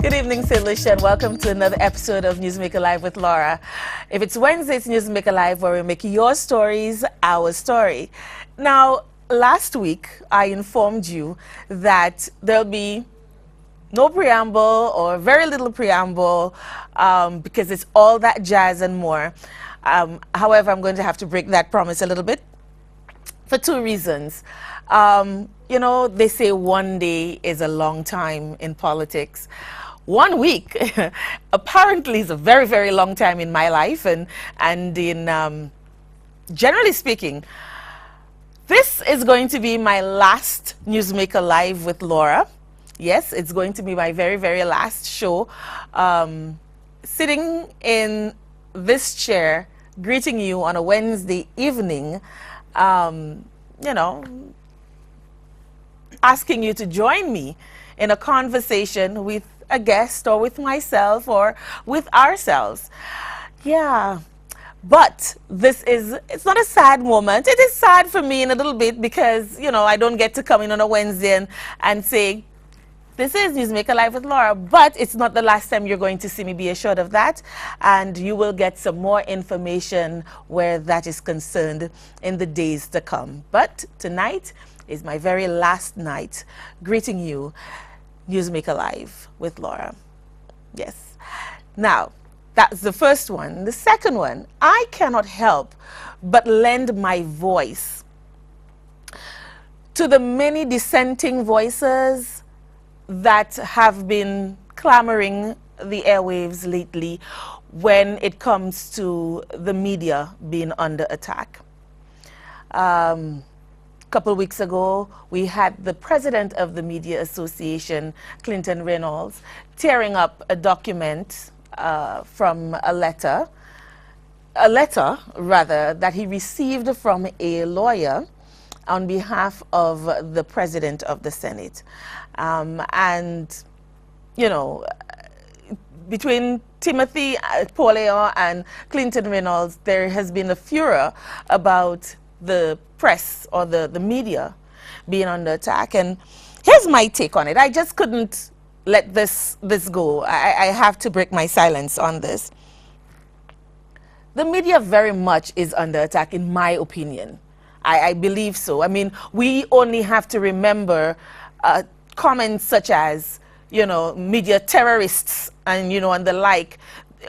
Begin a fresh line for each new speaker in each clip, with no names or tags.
Good evening, St. Lucia, and welcome to another episode of NewsMaker Live with Laura. If it's Wednesday, it's NewsMaker Live, where we make your stories our story. Now, last week, I informed you that there'll be no preamble or very little preamble because it's all that jazz and more. However, I'm going to have to break that promise a little bit for two reasons. You know, they say one day is a long time in politics. 1 week apparently is a very, very long time in my life, and in generally speaking, this is going to be my last NewsMaker Live with Laura. Yes, it's going to be my very, very last show. Sitting in this chair, greeting you on a Wednesday evening, you know, asking you to join me in a conversation with a guest or with myself or with ourselves. Yeah, but it's not a sad moment. It is sad for me in a little bit because, you know, I don't get to come in on a Wednesday and say, this is NewsMaker Live with Laura, but it's not the last time you're going to see me, be assured of that. And you will get some more information where that is concerned in the days to come. But tonight is my very last night greeting you, NewsMaker Live with Laura. Yes. Now, that's the first one. The second one, I cannot help but lend my voice to the many dissenting voices that have been clamoring the airwaves lately when it comes to the media being under attack. Couple of weeks ago, we had the president of the Media Association, Clinton Reynolds, tearing up a document from a letter that he received from a lawyer on behalf of the president of the Senate. And, you know, between Timothy Pauleon and Clinton Reynolds, there has been a furor about the press or the media being under attack. And here's my take on it. I just couldn't let this go. I have to break my silence on this. The media very much is under attack, in my opinion. I believe so. I mean, we only have to remember comments such as, you know, media terrorists and, you know, and the like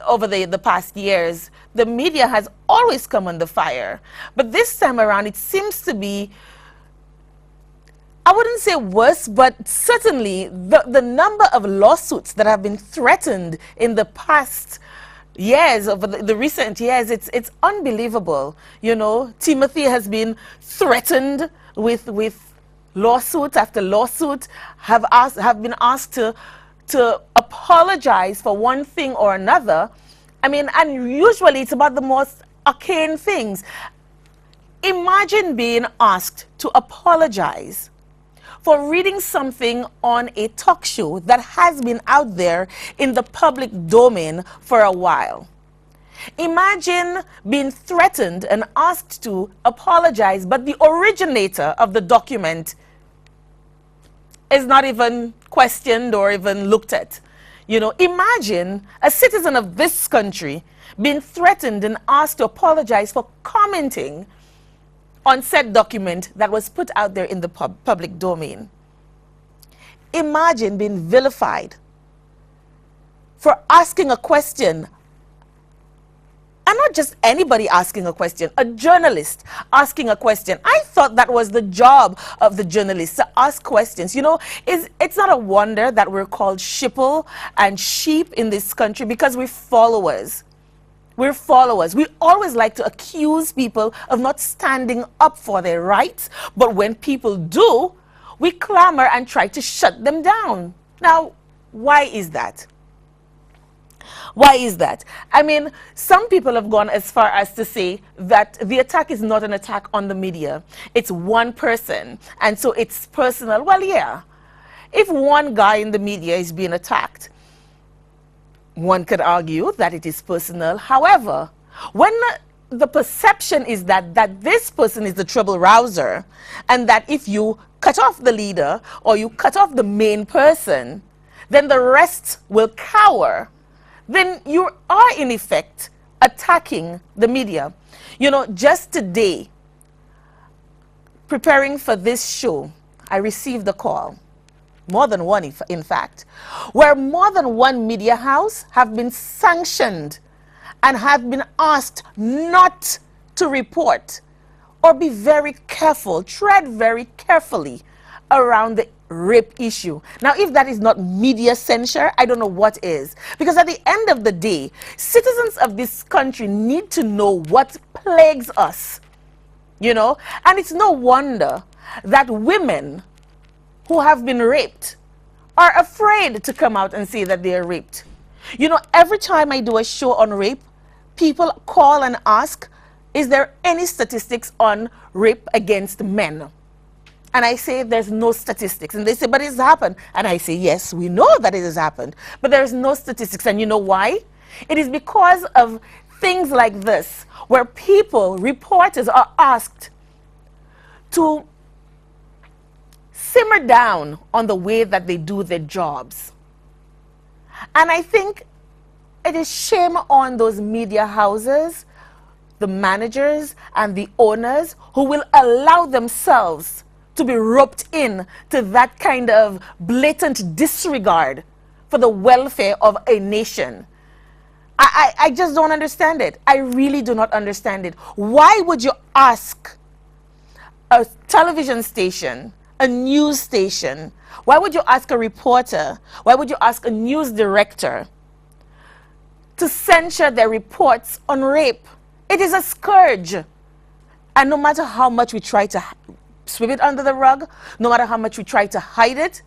over the past years. The media has always come under fire. But this time around, it seems to be, I wouldn't say worse, but certainly the number of lawsuits that have been threatened in the past years, over the recent years, it's unbelievable. You know, Timothy has been threatened with lawsuit after lawsuit, have been asked to apologize for one thing or another. I mean, and usually it's about the most arcane things. Imagine being asked to apologize for reading something on a talk show that has been out there in the public domain for a while. Imagine being threatened and asked to apologize, but the originator of the document is not even questioned or even looked at. You know, imagine a citizen of this country being threatened and asked to apologize for commenting on said document that was put out there in the public domain. Imagine being vilified for asking a question. And not just anybody asking a question, a journalist asking a question. I thought that was the job of the journalists, to ask questions. You know, it's not a wonder that we're called shipple and sheep in this country, because we're followers. We're followers. We always like to accuse people of not standing up for their rights, but when people do, we clamor and try to shut them down. Now, why is that? Why is that? I mean, some people have gone as far as to say that the attack is not an attack on the media. It's one person, and so it's personal. Well, yeah. If one guy in the media is being attacked, one could argue that it is personal. However, when the perception is that this person is the trouble rouser, and that if you cut off the leader or you cut off the main person, then the rest will cower, then you are in effect attacking the media. You know, just today, preparing for this show, I received a call, more than one in fact, where more than one media house have been sanctioned and have been asked not to report or be very careful, tread very carefully around the rape issue. Now, if that is not media censure, I don't know what is. Because at the end of the day, citizens of this country need to know what plagues us, you know? And it's no wonder that women who have been raped are afraid to come out and say that they are raped. You know, every time I do a show on rape, people call and ask, is there any statistics on rape against men? And I say there's no statistics. And they say, but it's happened. And I say, yes, we know that it has happened. But there's no statistics. And you know why? It is because of things like this, where people, reporters, are asked to simmer down on the way that they do their jobs. And I think it is shame on those media houses, the managers and the owners who will allow themselves to be roped in to that kind of blatant disregard for the welfare of a nation. I just don't understand it. I really do not understand it. Why would you ask a television station, a news station, why would you ask a reporter, why would you ask a news director to censure their reports on rape? It is a scourge. And no matter how much we try to sweep it under the rug, no matter how much we try to hide it,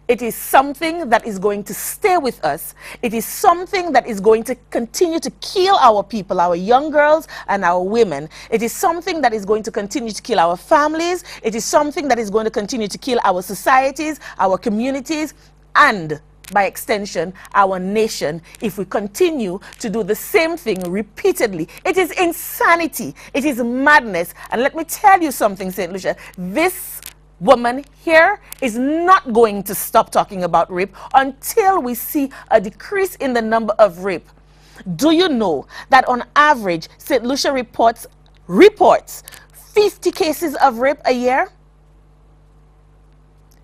it is something that is going to stay with us. It is something that is going to continue to kill our people, our young girls and our women. It is something that is going to continue to kill our families. It is something that is going to continue to kill our societies, our communities, and by extension, our nation, if we continue to do the same thing repeatedly. It is insanity. It is madness. And let me tell you something, St. Lucia. This woman here is not going to stop talking about rape until we see a decrease in the number of rape. Do you know that on average, St. Lucia reports 50 cases of rape a year?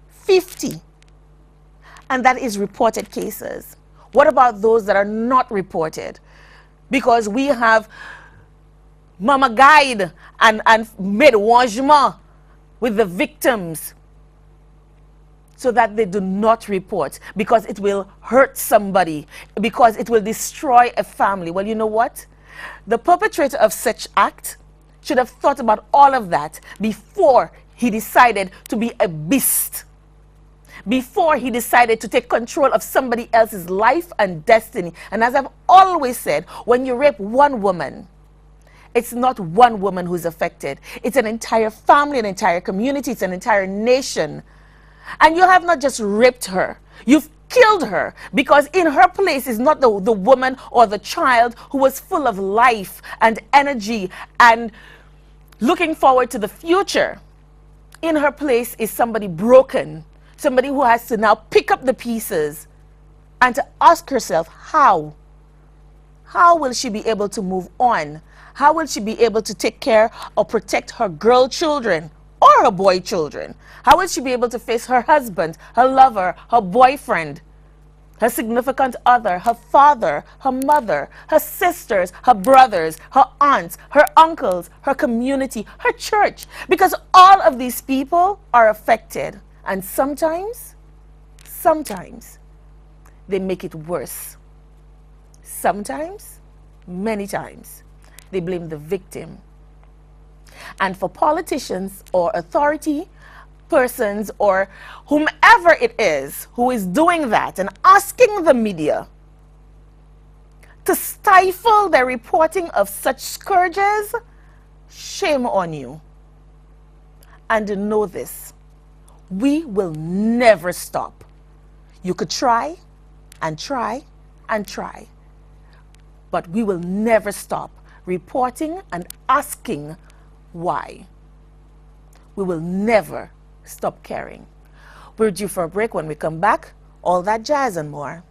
50. And that is reported cases. What about those that are not reported? Because we have mama guide and made arrangement with the victims so that they do not report, because it will hurt somebody, because it will destroy a family. Well, you know what? The perpetrator of such act should have thought about all of that before he decided to be a beast, before he decided to take control of somebody else's life and destiny. And as I've always said, when you rape one woman, it's not one woman who's affected. It's an entire family, an entire community, it's an entire nation. And you have not just raped her, you've killed her, because in her place is not the woman or the child who was full of life and energy and looking forward to the future. In her place is somebody broken, somebody who has to now pick up the pieces and to ask herself, how will she be able to move on? How will she be able to take care or protect her girl children or her boy children? How will she be able to face her husband, her lover, her boyfriend, her significant other, her father, her mother, her sisters, her brothers, her aunts, her uncles, her community, her church? Because all of these people are affected. And sometimes they make it worse. Sometimes, many times, they blame the victim. And for politicians or authority persons or whomever it is who is doing that and asking the media to stifle their reporting of such scourges, shame on you. And know this, we will never stop. You could try and try and try, but we will never stop reporting and asking why. We will never stop caring. We're due for a break. When we come back, all that jazz and more.